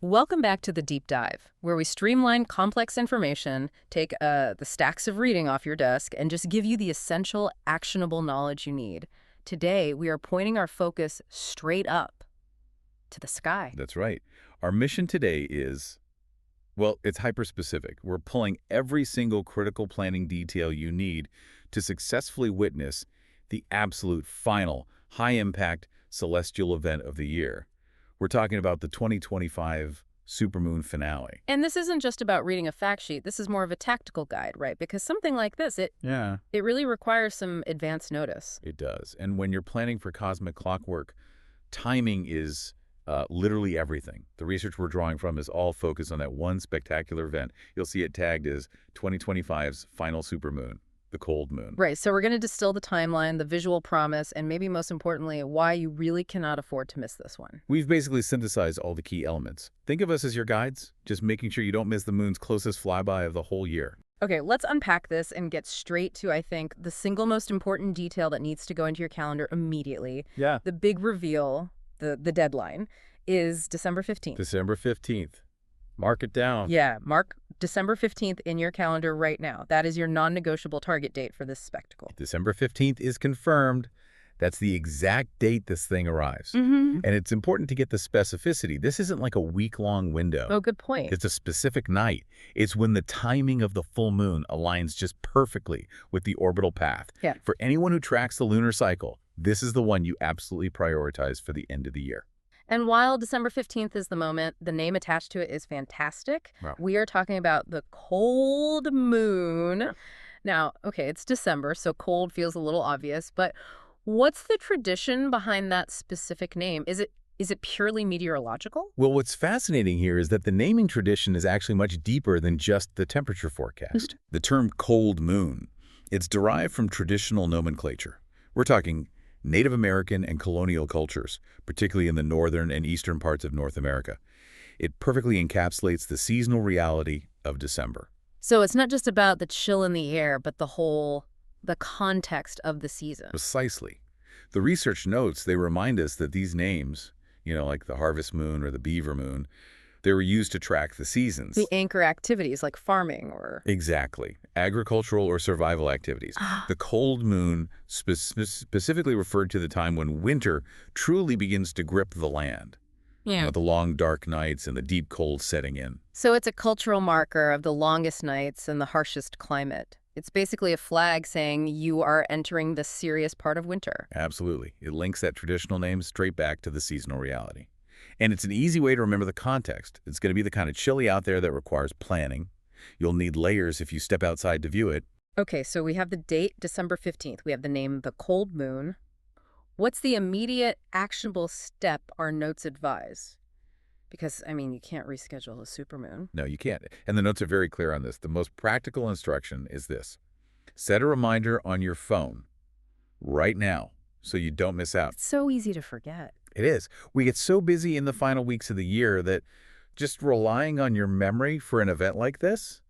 Welcome back to the Deep Dive, where we streamline complex information, take the stacks of reading off your desk, and just give you the essential, actionable knowledge you need. Today, we are pointing our focus straight up to the sky. That's right. Our mission today is, well, it's hyper-specific. We're pulling every single critical planning detail you need to successfully witness the absolute final, high-impact celestial event of the year. We're talking about the 2025 Supermoon finale. And this isn't just about reading a fact sheet. This is more of a tactical guide, right? Because something like this, it really requires some advance notice. It does. And when you're planning for cosmic clockwork, timing is literally everything. The research we're drawing from is all focused on that one spectacular event. You'll see it tagged as 2025's final supermoon, the cold moon. Right, so we're going to distill the timeline, the visual promise, and maybe most importantly, why you really cannot afford to miss this one. We've basically synthesized all the key elements. Think of us as your guides, just making sure you don't miss the moon's closest flyby of the whole year. Okay, let's unpack this and get straight to, I think, the single most important detail that needs to go into your calendar immediately. Yeah. The big reveal, the deadline, is December 15th. December 15th. Mark it down. Yeah, mark December 15th in your calendar right now. That is your non-negotiable target date for this spectacle. December 15th is confirmed. That's the exact date this thing arrives. Mm-hmm. And it's important to get the specificity. This isn't like a week-long window. Oh, good point. It's a specific night. It's when the timing of the full moon aligns just perfectly with the orbital path. Yeah. For anyone who tracks the lunar cycle, this is the one you absolutely prioritize for the end of the year. And while December 15th is the moment, the name attached to it is fantastic. Wow. We are talking about the cold moon. Now, okay, it's December, so cold feels a little obvious, but what's the tradition behind that specific name? Is it purely meteorological? Well, what's fascinating here is that the naming tradition is actually much deeper than just the temperature forecast. The term cold moon, it's derived from traditional nomenclature. We're talking Native American and colonial cultures, particularly in the northern and eastern parts of North America. It perfectly encapsulates the seasonal reality of December. So it's not just about the chill in the air, but the context of the season. Precisely. The research notes, they remind us that these names, like the harvest moon or the beaver moon, they were used to track the seasons. The anchor activities like farming or... Exactly. Agricultural or survival activities. The cold moon specifically referred to the time when winter truly begins to grip the land. Yeah. The long dark nights and the deep cold setting in. So it's a cultural marker of the longest nights and the harshest climate. It's basically a flag saying you are entering the serious part of winter. Absolutely. It links that traditional name straight back to the seasonal reality. And it's an easy way to remember the context. It's going to be the kind of chilly out there that requires planning. You'll need layers if you step outside to view it. Okay, so we have the date, December 15th. We have the name, the cold moon. What's the immediate actionable step our notes advise? Because, you can't reschedule a supermoon. No, you can't. And the notes are very clear on this. The most practical instruction is this. Set a reminder on your phone right now so you don't miss out. It's so easy to forget. It is. We get so busy in the final weeks of the year that just relying on your memory for an event like this,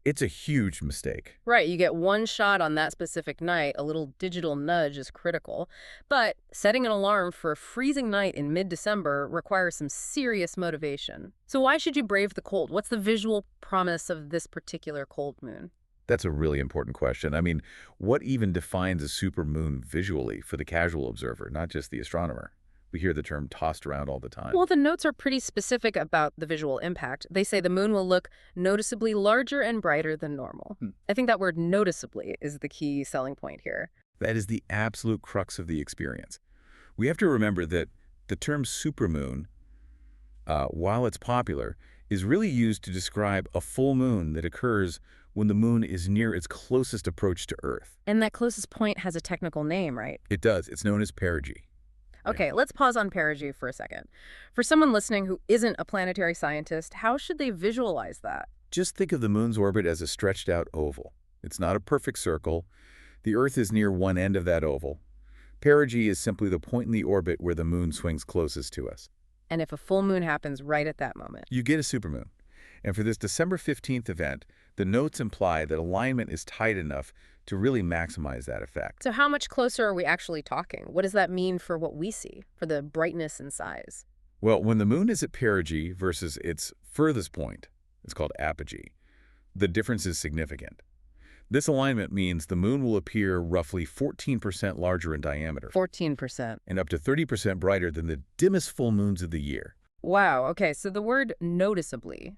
it's a huge mistake. Right, you get one shot on that specific night. A little digital nudge is critical. But setting an alarm for a freezing night in mid-December requires some serious motivation. So why should you brave the cold? What's the visual promise of this particular cold moon? That's a really important question. What even defines a supermoon visually for the casual observer, not just the astronomer? We hear the term tossed around all the time. Well, the notes are pretty specific about the visual impact. They say the moon will look noticeably larger and brighter than normal. I think that word noticeably is the key selling point here. That is the absolute crux of the experience. We have to remember that the term supermoon, while it's popular, is really used to describe a full moon that occurs when the moon is near its closest approach to Earth. And that closest point has a technical name, right? It does. It's known as perigee. Okay, let's pause on perigee for a second. For someone listening who isn't a planetary scientist, how should they visualize that? Just think of the moon's orbit as a stretched out oval. It's not a perfect circle. The Earth is near one end of that oval. Perigee is simply the point in the orbit where the moon swings closest to us. And if a full moon happens right at that moment? You get a supermoon. And for this December 15th event, the notes imply that alignment is tight enough to really maximize that effect. So how much closer are we actually talking? What does that mean for what we see, for the brightness and size? Well, when the moon is at perigee versus its furthest point, it's called apogee, the difference is significant. This alignment means the moon will appear roughly 14% larger in diameter 14%. and up to 30% brighter than the dimmest full moons of the year. Wow, okay, so the word noticeably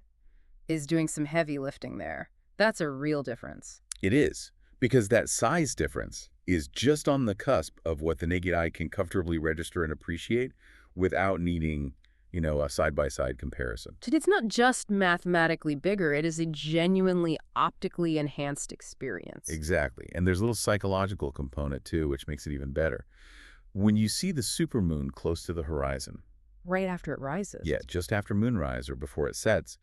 is doing some heavy lifting there. That's a real difference. It is, because that size difference is just on the cusp of what the naked eye can comfortably register and appreciate without needing, a side-by-side comparison. It's not just mathematically bigger, it is a genuinely optically enhanced experience. Exactly. And there's a little psychological component, too, which makes it even better. When you see the supermoon close to the horizon, Right after it rises. yeah, just after moonrise or before it sets,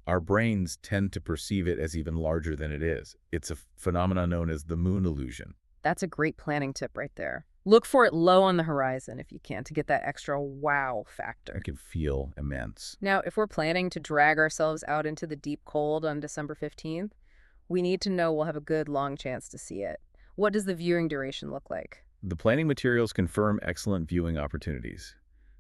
our brains tend to perceive it as even larger than it is. It's a phenomenon known as the moon illusion. That's a great planning tip right there. Look for it low on the horizon if you can to get that extra wow factor. It can feel immense. Now, if we're planning to drag ourselves out into the deep cold on December 15th, we need to know we'll have a good long chance to see it. What does the viewing duration look like? The planning materials confirm excellent viewing opportunities.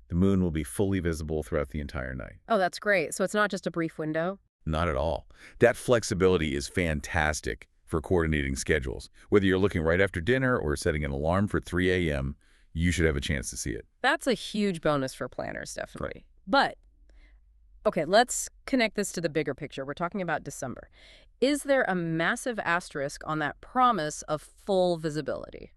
The moon will be fully visible throughout the entire night. Oh, that's great. So it's not just a brief window? Not at all. That flexibility is fantastic for coordinating schedules. Whether you're looking right after dinner or setting an alarm for 3 a.m., you should have a chance to see it. That's a huge bonus for planners, definitely. But, okay, let's connect this to the bigger picture. We're talking about December. Is there a massive asterisk on that promise of full visibility?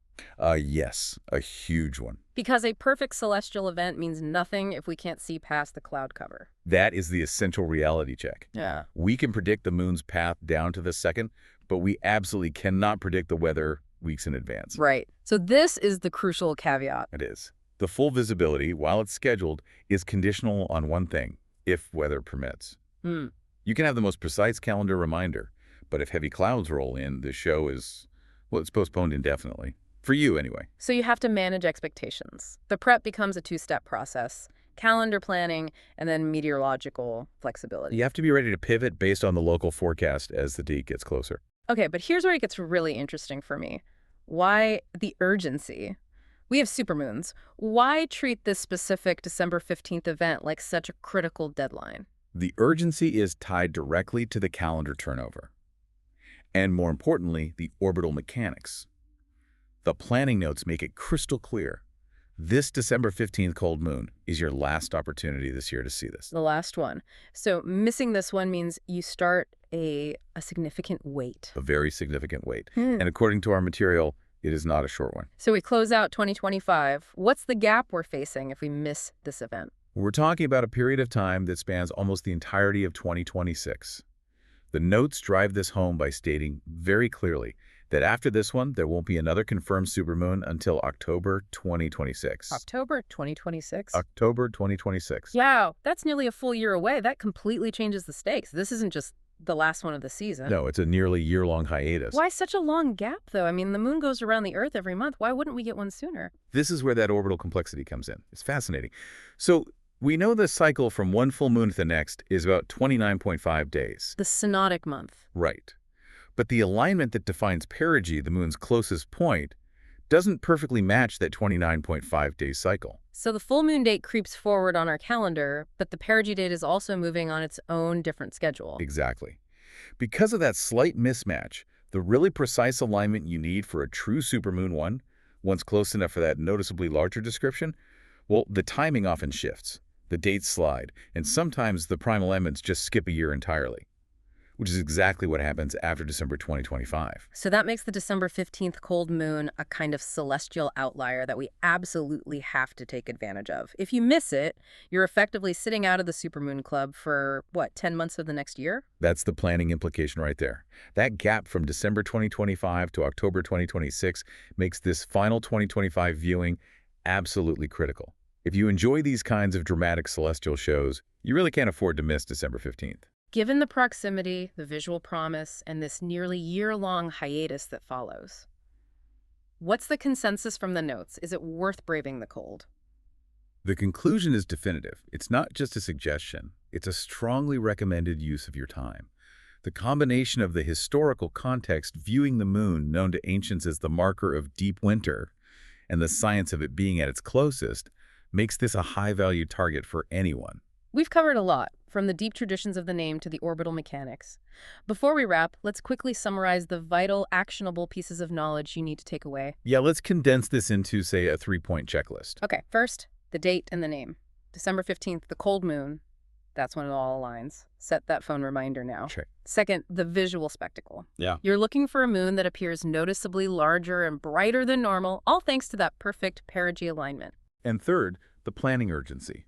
Yes, a huge one. Because a perfect celestial event means nothing if we can't see past the cloud cover. That is the essential reality check. Yeah. We can predict the moon's path down to the second, but we absolutely cannot predict the weather weeks in advance. Right. So this is the crucial caveat. It is. The full visibility, while it's scheduled, is conditional on one thing, if weather permits. You can have the most precise calendar reminder, but if heavy clouds roll in, the show is, well, it's postponed indefinitely. For you, anyway. So you have to manage expectations. The prep becomes a two-step process: calendar planning and then meteorological flexibility. You have to be ready to pivot based on the local forecast as the date gets closer. Okay, but here's where it gets really interesting for me. Why the urgency? We have supermoons. Why treat this specific December 15th event like such a critical deadline? The urgency is tied directly to the calendar turnover. And more importantly, the orbital mechanics. The planning notes make it crystal clear. This December 15th cold moon is your last opportunity this year to see this. The last one. So missing this one means you start a significant wait. A very significant wait. And according to our material, it is not a short one. So we close out 2025. What's the gap we're facing if we miss this event? We're talking about a period of time that spans almost the entirety of 2026. The notes drive this home by stating very clearly that after this one, there won't be another confirmed supermoon until October 2026. October 2026? October 2026. Wow, that's nearly a full year away. That completely changes the stakes. This isn't just the last one of the season. No, it's a nearly year-long hiatus. Why such a long gap, though? I mean, the moon goes around the Earth every month. Why wouldn't we get one sooner? This is where that orbital complexity comes in. It's fascinating. So we know the cycle from one full moon to the next is about 29.5 days. The synodic month. Right. But the alignment that defines perigee, the moon's closest point, doesn't perfectly match that 29.5-day cycle. So the full moon date creeps forward on our calendar, but the perigee date is also moving on its own different schedule. Exactly. Because of that slight mismatch, the really precise alignment you need for a true supermoon one, once close enough for that noticeably larger description, well, the timing often shifts. The dates slide, and sometimes the prime elements just skip a year entirely, which is exactly what happens after December 2025. So that makes the December 15th cold moon a kind of celestial outlier that we absolutely have to take advantage of. If you miss it, you're effectively sitting out of the supermoon club for, 10 months of the next year? That's the planning implication right there. That gap from December 2025 to October 2026 makes this final 2025 viewing absolutely critical. If you enjoy these kinds of dramatic celestial shows, you really can't afford to miss December 15th. Given the proximity, the visual promise, and this nearly year-long hiatus that follows, what's the consensus from the notes? Is it worth braving the cold? The conclusion is definitive. It's not just a suggestion. It's a strongly recommended use of your time. The combination of the historical context viewing the moon, known to ancients as the marker of deep winter, and the science of it being at its closest, makes this a high-value target for anyone. We've covered a lot, from the deep traditions of the name to the orbital mechanics. Before we wrap, let's quickly summarize the vital, actionable pieces of knowledge you need to take away. Yeah, let's condense this into, say, a 3-point checklist. Okay, first, the date and the name. December 15th, the cold moon. That's when it all aligns. Set that phone reminder now. Check. Second, the visual spectacle. Yeah. You're looking for a moon that appears noticeably larger and brighter than normal, all thanks to that perfect perigee alignment. And third, the planning urgency.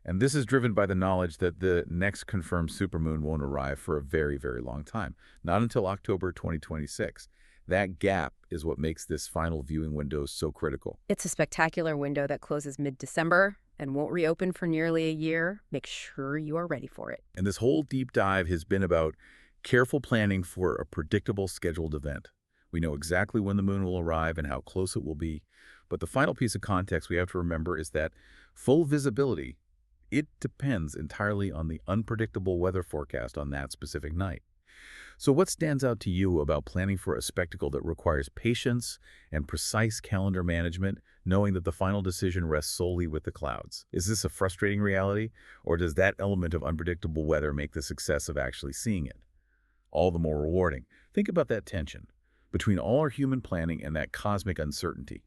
And this is driven by the knowledge that the next confirmed supermoon won't arrive for a very, very long time, not until October 2026. That gap is what makes this final viewing window so critical. It's a spectacular window that closes mid-December and won't reopen for nearly a year. Make sure you are ready for it. And this whole deep dive has been about careful planning for a predictable scheduled event. We know exactly when the moon will arrive and how close it will be. But the final piece of context we have to remember is that full visibility, it depends entirely on the unpredictable weather forecast on that specific night. So what stands out to you about planning for a spectacle that requires patience and precise calendar management, knowing that the final decision rests solely with the clouds? Is this a frustrating reality, or does that element of unpredictable weather make the success of actually seeing it all the more rewarding? Think about that tension between all our human planning and that cosmic uncertainty.